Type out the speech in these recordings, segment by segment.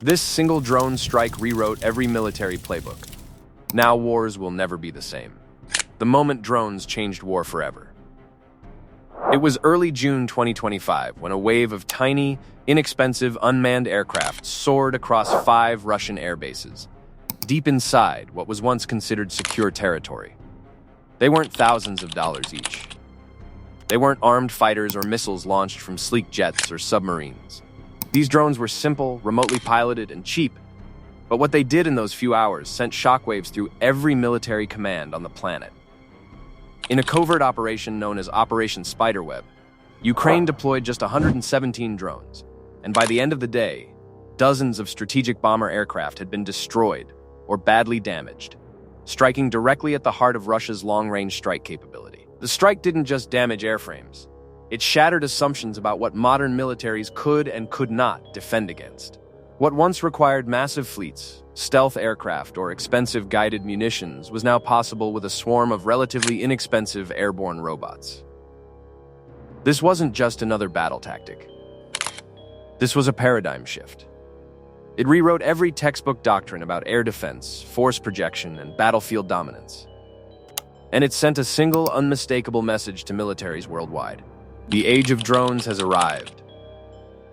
This single drone strike rewrote every military playbook. Now wars will never be the same. The moment drones changed war forever. It was early June 2025 when a wave of tiny, inexpensive unmanned aircraft soared across 5 Russian air bases, deep inside what was once considered secure territory. They weren't thousands of dollars each. They weren't armed fighters or missiles launched from sleek jets or submarines. These drones were simple, remotely piloted, and cheap, but what they did in those few hours sent shockwaves through every military command on the planet. In a covert operation known as Operation Spiderweb, Ukraine deployed just 117 drones, and by the end of the day, dozens of strategic bomber aircraft had been destroyed or badly damaged, striking directly at the heart of Russia's long-range strike capability. The strike didn't just damage airframes. It shattered assumptions about what modern militaries could and could not defend against. What once required massive fleets, stealth aircraft, or expensive guided munitions was now possible with a swarm of relatively inexpensive airborne robots. This wasn't just another battle tactic. This was a paradigm shift. It rewrote every textbook doctrine about air defense, force projection, and battlefield dominance. And it sent a single, unmistakable message to militaries worldwide. The age of drones has arrived,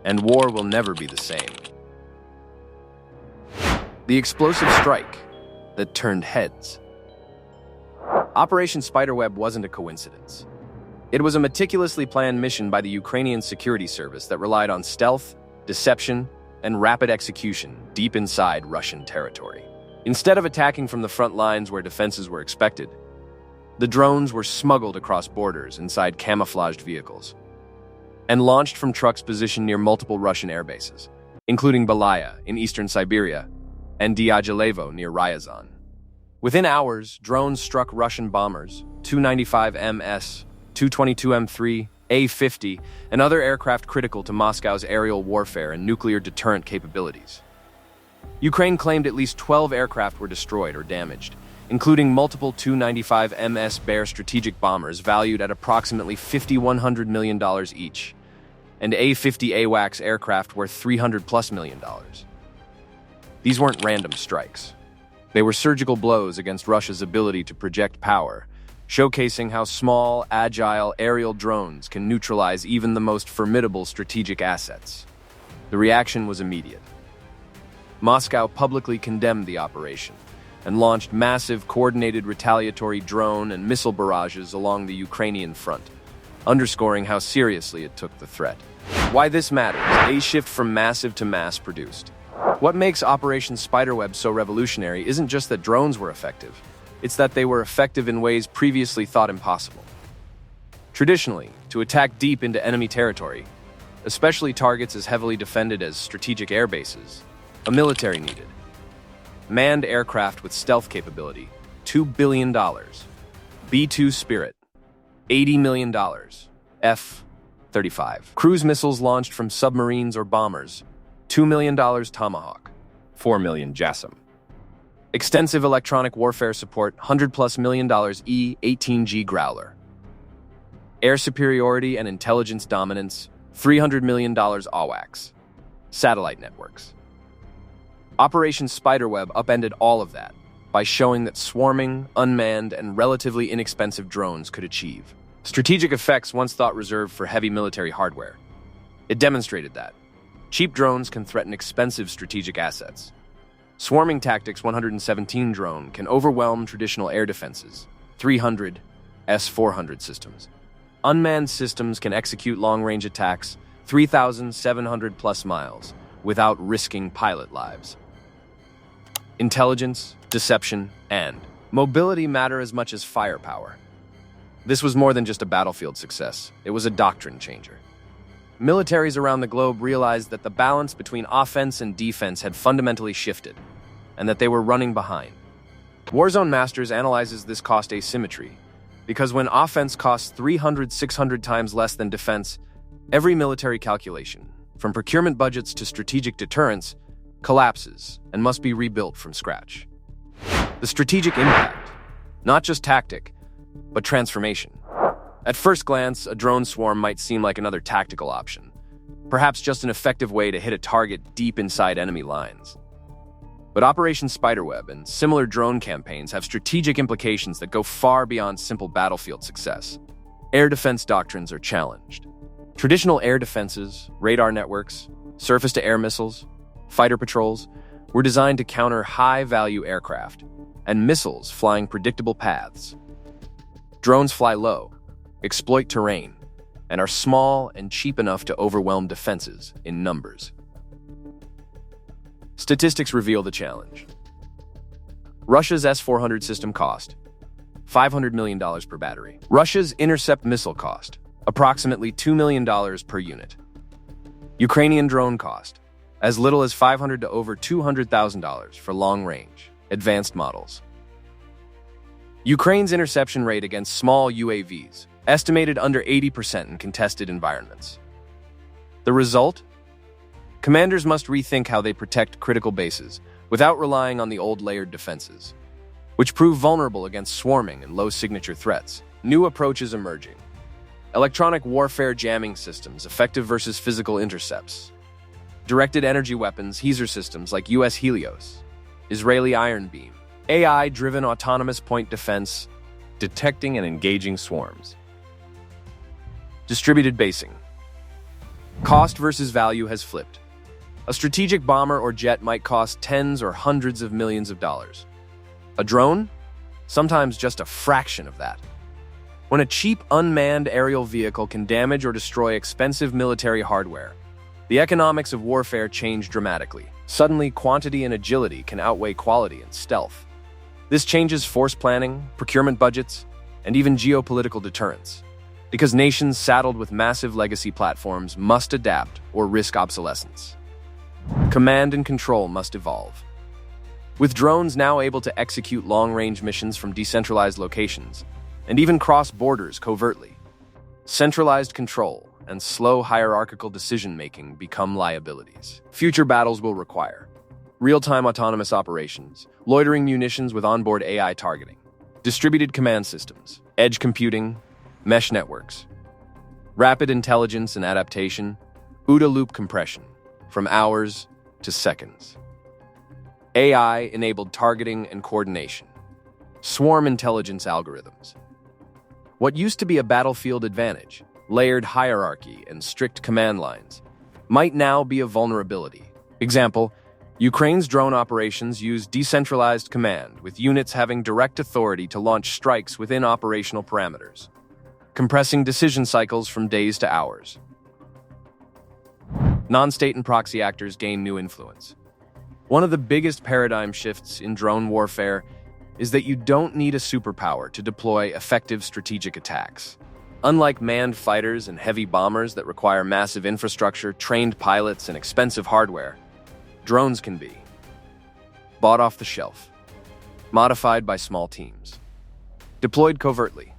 and war will never be the same. The explosive strike that turned heads. Operation Spiderweb wasn't a coincidence. It was a meticulously planned mission by the Ukrainian security service that relied on stealth, deception, and rapid execution deep inside Russian territory. Instead of attacking from the front lines where defenses were expected, the drones were smuggled across borders inside camouflaged vehicles and launched from trucks positioned near multiple Russian air bases, including Belaya in eastern Siberia and Dyagilevo near Ryazan. Within hours, drones struck Russian bombers, Tu-95MS, Tu-22M3, A-50, and other aircraft critical to Moscow's aerial warfare and nuclear deterrent capabilities. Ukraine claimed at least 12 aircraft were destroyed or damaged, including multiple Tu-95MS Bear strategic bombers valued at approximately $5,100 million each, and A-50 AWACS aircraft worth $300+ million. These weren't random strikes. They were surgical blows against Russia's ability to project power, showcasing how small, agile aerial drones can neutralize even the most formidable strategic assets. The reaction was immediate. Moscow publicly condemned the operation and launched massive, coordinated retaliatory drone and missile barrages along the Ukrainian front, underscoring how seriously it took the threat. Why this matters: a shift from massive to mass-produced. What makes Operation Spiderweb so revolutionary isn't just that drones were effective, it's that they were effective in ways previously thought impossible. Traditionally, to attack deep into enemy territory, especially targets as heavily defended as strategic air bases, a military needed manned aircraft with stealth capability, $2 billion. B-2 Spirit, $80 million. F-35. Cruise missiles launched from submarines or bombers, $2 million Tomahawk, $4 million JASSM. Extensive electronic warfare support, $100+ million E-18G Growler. Air superiority and intelligence dominance, $300 million AWACS. Satellite networks. Operation Spiderweb upended all of that by showing that swarming, unmanned, and relatively inexpensive drones could achieve strategic effects once thought reserved for heavy military hardware. It demonstrated that cheap drones can threaten expensive strategic assets. Swarming Tactics 117 drone can overwhelm traditional air defenses, 300 S-400 systems. Unmanned systems can execute long-range attacks, 3,700+ miles, without risking pilot lives. Intelligence, deception, and mobility matter as much as firepower. This was more than just a battlefield success, it was a doctrine changer. Militaries around the globe realized that the balance between offense and defense had fundamentally shifted, and that they were running behind. Warzone Masters analyzes this cost asymmetry, because when offense costs 300-600 times less than defense, every military calculation, from procurement budgets to strategic deterrence, collapses and must be rebuilt from scratch. The strategic impact, not just tactic, but transformation. At first glance, a drone swarm might seem like another tactical option. perhaps just an effective way to hit a target deep inside enemy lines. But Operation Spiderweb and similar drone campaigns have strategic implications that go far beyond simple battlefield success. Air defense doctrines are challenged. Traditional air defenses, radar networks, surface-to-air missiles, fighter patrols were designed to counter high-value aircraft and missiles flying predictable paths. Drones fly low, exploit terrain, and are small and cheap enough to overwhelm defenses in numbers. Statistics reveal the challenge. Russia's S-400 system cost $500 million per battery. Russia's intercept missile cost approximately $2 million per unit. Ukrainian drone cost as little as $500 to over $200,000 for long-range, advanced models. Ukraine's interception rate against small UAVs estimated under 80% in contested environments. The result? Commanders must rethink how they protect critical bases without relying on the old layered defenses, which prove vulnerable against swarming and low-signature threats. New approaches emerging. Electronic warfare jamming systems, effective versus physical intercepts. Directed energy weapons, HESR systems like US Helios, Israeli Iron Beam. AI-driven autonomous point defense, detecting and engaging swarms. Distributed basing. Cost versus value has flipped. A strategic bomber or jet might cost tens or hundreds of millions of dollars. A drone? Sometimes just a fraction of that. When a cheap, unmanned aerial vehicle can damage or destroy expensive military hardware, the economics of warfare change dramatically. Suddenly, quantity and agility can outweigh quality and stealth. This changes force planning, procurement budgets, and even geopolitical deterrence, because nations saddled with massive legacy platforms must adapt or risk obsolescence. Command and control must evolve. With drones now able to execute long-range missions from decentralized locations, and even cross borders covertly, centralized control and slow hierarchical decision-making become liabilities. Future battles will require real-time autonomous operations, loitering munitions with onboard AI targeting, distributed command systems, edge computing, mesh networks, rapid intelligence and adaptation, OODA loop compression, from hours to seconds. AI-enabled targeting and coordination. Swarm intelligence algorithms. What used to be a battlefield advantage, layered hierarchy and strict command lines, might now be a vulnerability. Example, Ukraine's drone operations use decentralized command, with units having direct authority to launch strikes within operational parameters, compressing decision cycles from days to hours. Non-state and proxy actors gain new influence. One of the biggest paradigm shifts in drone warfare is that you don't need a superpower to deploy effective strategic attacks. Unlike manned fighters and heavy bombers that require massive infrastructure, trained pilots, and expensive hardware, drones can be bought off the shelf, modified by small teams, deployed covertly,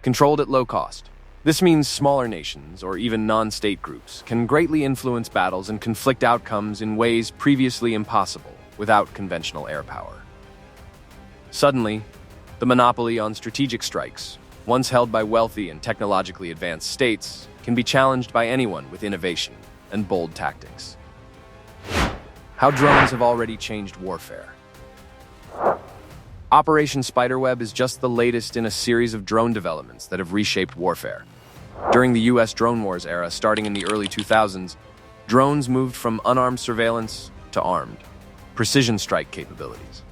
controlled at low cost. This means smaller nations, or even non-state groups, can greatly influence battles and conflict outcomes in ways previously impossible without conventional air power. Suddenly, the monopoly on strategic strikes, once held by wealthy and technologically advanced states, can be challenged by anyone with innovation and bold tactics. How drones have already changed warfare. Operation Spiderweb is just the latest in a series of drone developments that have reshaped warfare. During the US drone wars era, starting in the early 2000s, drones moved from unarmed surveillance to armed, precision strike capabilities.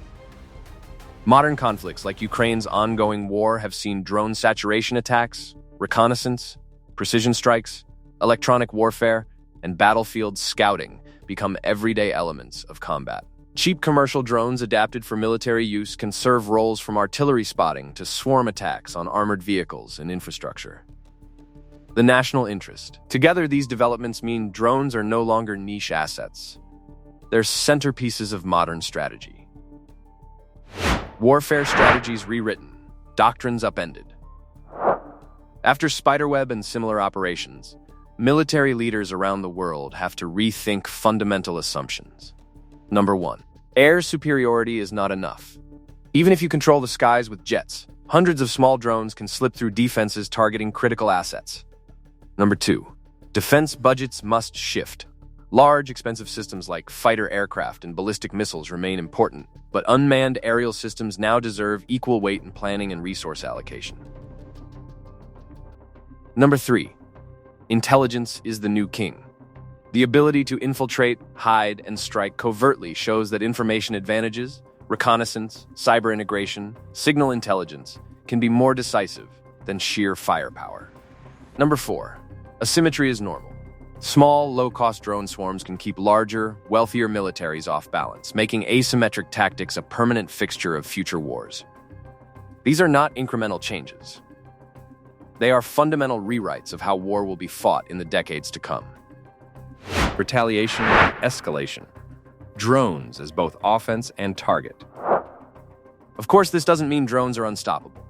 Modern conflicts like Ukraine's ongoing war have seen drone saturation attacks, reconnaissance, precision strikes, electronic warfare, and battlefield scouting become everyday elements of combat. Cheap commercial drones adapted for military use can serve roles from artillery spotting to swarm attacks on armored vehicles and infrastructure. The national interest. Together, these developments mean drones are no longer niche assets. They're centerpieces of modern strategy. Warfare strategies rewritten, doctrines upended. After Spiderweb and similar operations, military leaders around the world have to rethink fundamental assumptions. Number 1. Air superiority is not enough. Even if you control the skies with jets, hundreds of small drones can slip through defenses targeting critical assets. Number 2. Defense budgets must shift. Large, expensive systems like fighter aircraft and ballistic missiles remain important, but unmanned aerial systems now deserve equal weight in planning and resource allocation. Number 3. Intelligence is the new king. The ability to infiltrate, hide, and strike covertly shows that information advantages, reconnaissance, cyber integration, signal intelligence can be more decisive than sheer firepower. Number 4. Asymmetry is normal. Small, low-cost drone swarms can keep larger, wealthier militaries off balance, making asymmetric tactics a permanent fixture of future wars. These are not incremental changes. They are fundamental rewrites of how war will be fought in the decades to come. Retaliation and escalation. Drones as both offense and target. Of course, this doesn't mean drones are unstoppable.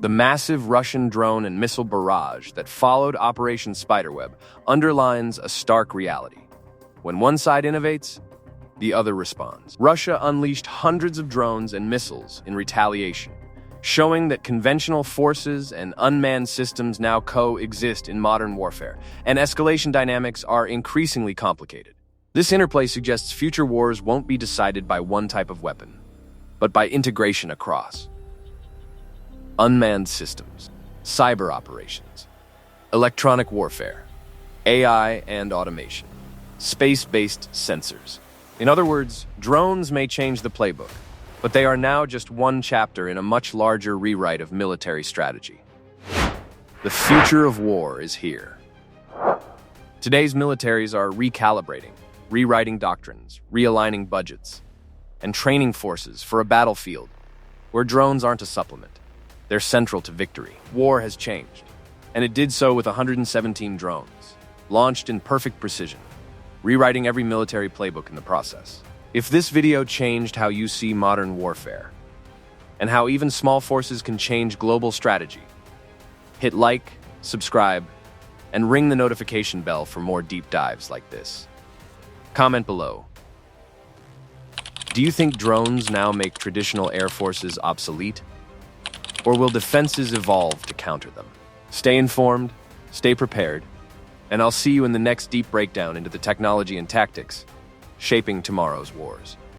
The massive Russian drone and missile barrage that followed Operation Spiderweb underlines a stark reality. When one side innovates, the other responds. Russia unleashed hundreds of drones and missiles in retaliation, showing that conventional forces and unmanned systems now coexist in modern warfare, and escalation dynamics are increasingly complicated. This interplay suggests future wars won't be decided by one type of weapon, but by integration across. Unmanned systems, cyber operations, electronic warfare, AI and automation, space-based sensors. In other words, drones may change the playbook, but they are now just one chapter in a much larger rewrite of military strategy. The future of war is here. Today's militaries are recalibrating, rewriting doctrines, realigning budgets, and training forces for a battlefield where drones aren't a supplement. They're central to victory. War has changed, and it did so with 117 drones, launched in perfect precision, rewriting every military playbook in the process. If this video changed how you see modern warfare, and how even small forces can change global strategy, hit like, subscribe, and ring the notification bell for more deep dives like this. Comment below. Do you think drones now make traditional air forces obsolete? Or will defenses evolve to counter them? Stay informed, stay prepared, and I'll see you in the next deep breakdown into the technology and tactics shaping tomorrow's wars.